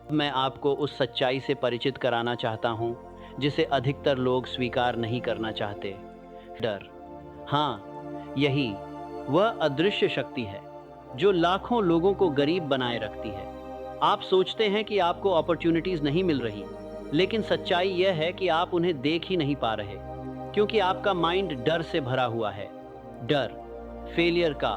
मैं आपको उस सच्चाई से परिचित कराना चाहता हूँ जिसे अधिकतर लोग स्वीकार नहीं करना चाहते। डर। हाँ, यही वह अदृश्य शक्ति है जो लाखों लोगों को गरीब बनाए रखती है। आप सोचते हैं कि आपको अपॉर्चुनिटीज नहीं मिल रही, लेकिन सच्चाई यह है कि आप उन्हें देख ही नहीं पा रहे, क्योंकि आपका माइंड डर से भरा हुआ है। डर, फेलियर का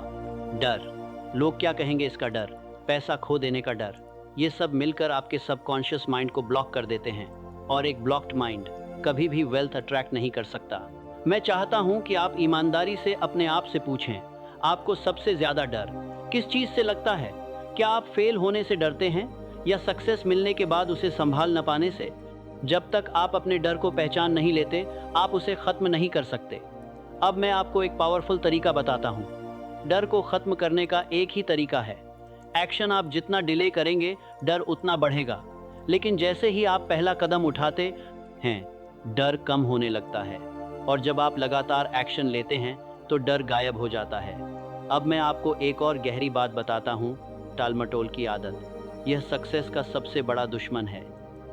डर, लोग क्या कहेंगे इसका डर, पैसा खो देने का डर, ये सब मिलकर आपके सबकॉन्शियस माइंड को ब्लॉक कर देते हैं, और एक ब्लॉक्ड माइंड कभी भी वेल्थ अट्रैक्ट नहीं कर सकता। मैं चाहता हूं कि आप ईमानदारी से अपने आप से पूछें, आपको सबसे ज्यादा डर किस चीज से लगता है? क्या आप फेल होने से डरते हैं, या सक्सेस मिलने के बाद उसे संभाल न पाने से? जब तक आप अपने डर को पहचान नहीं लेते, आप उसे खत्म नहीं कर सकते। अब मैं आपको एक पावरफुल तरीका बताता हूँ। डर को खत्म करने का एक ही तरीका है, एक्शन। आप जितना डिले करेंगे, डर उतना बढ़ेगा, लेकिन जैसे ही आप पहला कदम उठाते हैं, डर कम होने लगता है, और जब आप लगातार एक्शन लेते हैं तो डर गायब हो जाता है। अब मैं आपको एक और गहरी बात बताता हूँ, टालमटोल की आदत। यह सक्सेस का सबसे बड़ा दुश्मन है।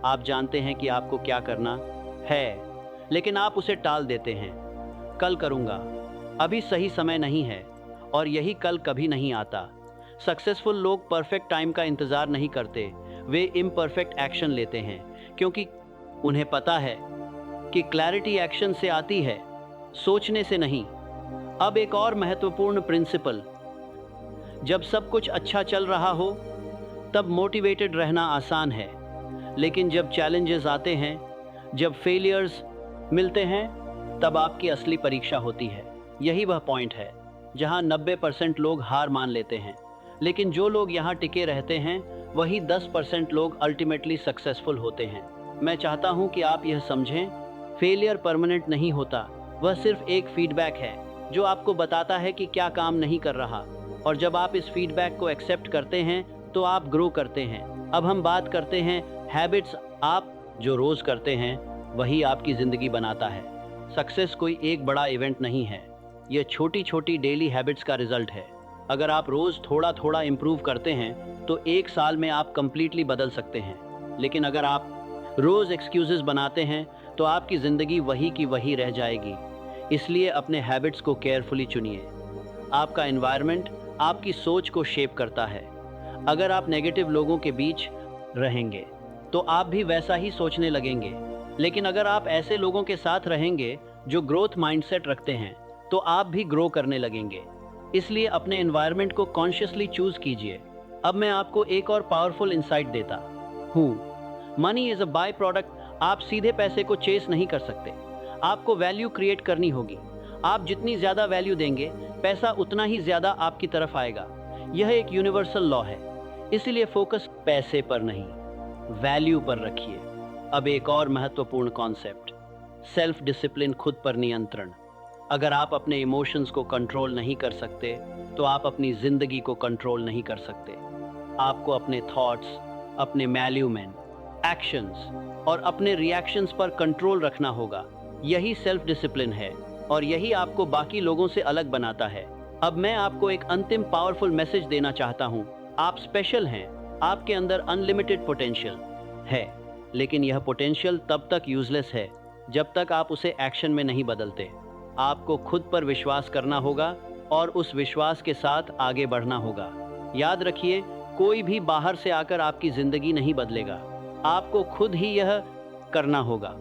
आप जानते हैं कि आपको क्या करना है, लेकिन आप उसे टाल देते हैं। कल करूँगा, अभी सही समय नहीं है, और यही कल कभी नहीं आता। सक्सेसफुल लोग परफेक्ट टाइम का इंतजार नहीं करते, वे इम्परफेक्ट एक्शन लेते हैं, क्योंकि उन्हें पता है कि क्लैरिटी एक्शन से आती है, सोचने से नहीं। अब एक और महत्वपूर्ण प्रिंसिपल, जब सब कुछ अच्छा चल रहा हो तब मोटिवेटेड रहना आसान है, लेकिन जब चैलेंजेस आते हैं, जब फेलियर्स मिलते हैं, तब आपकी असली परीक्षा होती है। यही वह पॉइंट है जहां 90% लोग हार मान लेते हैं, लेकिन जो लोग यहां टिके रहते हैं, वही 10% लोग अल्टीमेटली सक्सेसफुल होते हैं। मैं चाहता हूं कि आप यह समझें, फेलियर परमानेंट नहीं होता, वह सिर्फ एक फीडबैक है जो आपको बताता है कि क्या काम नहीं कर रहा, और जब आप इस फीडबैक को एक्सेप्ट करते हैं तो आप ग्रो करते हैं। अब हम बात करते हैं हैबिट्स। आप जो रोज करते हैं वही आपकी जिंदगी बनाता है। सक्सेस कोई एक बड़ा इवेंट नहीं है, यह छोटी छोटी डेली हैबिट्स का रिजल्ट है। अगर आप रोज थोड़ा थोड़ा इंप्रूव करते हैं तो एक साल में आप कंप्लीटली बदल सकते हैं, लेकिन अगर आप रोज एक्सक्यूजेस बनाते हैं तो आपकी जिंदगी वही की वही रह जाएगी। इसलिए अपने हैबिट्स को केयरफुली चुनिए। आपका एनवायरनमेंट आपकी सोच को शेप करता है। अगर आप नेगेटिव लोगों के बीच रहेंगे तो आप भी वैसा ही सोचने लगेंगे, लेकिन अगर आप ऐसे लोगों के साथ रहेंगे जो ग्रोथ माइंडसेट रखते हैं, तो आप भी ग्रो करने लगेंगे। इसलिए अपने एनवायरनमेंट को कॉन्शियसली चूज कीजिए। अब मैं आपको एक और पावरफुल इंसाइट देता हूँ। Money is a by product. आप सीधे पैसे को चेस नहीं कर सकते, आपको वैल्यू क्रिएट करनी होगी। आप जितनी ज्यादा वैल्यू देंगे, पैसा उतना ही ज्यादा आपकी तरफ आएगा। यह एक यूनिवर्सल लॉ है, इसीलिए फोकस पैसे पर नहीं, वैल्यू पर रखिए। अब एक और महत्वपूर्ण कॉन्सेप्ट, सेल्फ डिसिप्लिन, खुद पर नियंत्रण। अगर आप अपने इमोशंस को कंट्रोल नहीं कर सकते, तो आप अपनी जिंदगी को कंट्रोल नहीं कर सकते। आपको अपने थॉट्स, अपने मैल्यूमेंट, एक्शंस और अपने रिएक्शंस पर कंट्रोल रखना होगा। यही सेल्फ डिसिप्लिन है, और यही आपको बाकी लोगों से अलग बनाता है। अब मैं आपको एक अंतिम पावरफुल मैसेज देना चाहता हूँ। आप स्पेशल हैं, आपके अंदर अनलिमिटेड पोटेंशियल है, लेकिन यह पोटेंशियल तब तक यूजलेस है जब तक आप उसे एक्शन में नहीं बदलते। आपको खुद पर विश्वास करना होगा, और उस विश्वास के साथ आगे बढ़ना होगा। याद रखिए, कोई भी बाहर से आकर आपकी जिंदगी नहीं बदलेगा, आपको खुद ही यह करना होगा।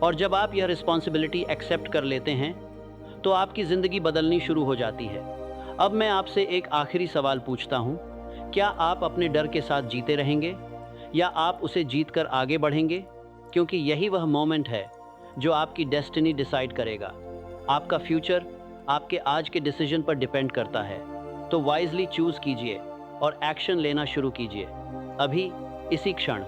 और जब आप यह रिस्पॉन्सिबिलिटी एक्सेप्ट कर लेते हैं, तो आपकी जिंदगी बदलनी शुरू हो जाती है। अब मैं आपसे एक आखिरी सवाल पूछता हूँ, क्या आप अपने डर के साथ जीते रहेंगे, या आप उसे जीतकर आगे बढ़ेंगे? क्योंकि यही वह मोमेंट है जो आपकी डेस्टिनी डिसाइड करेगा। आपका फ्यूचर आपके आज के डिसीजन पर डिपेंड करता है। तो वाइजली चूज कीजिए और एक्शन लेना शुरू कीजिए, अभी, इसी क्षण।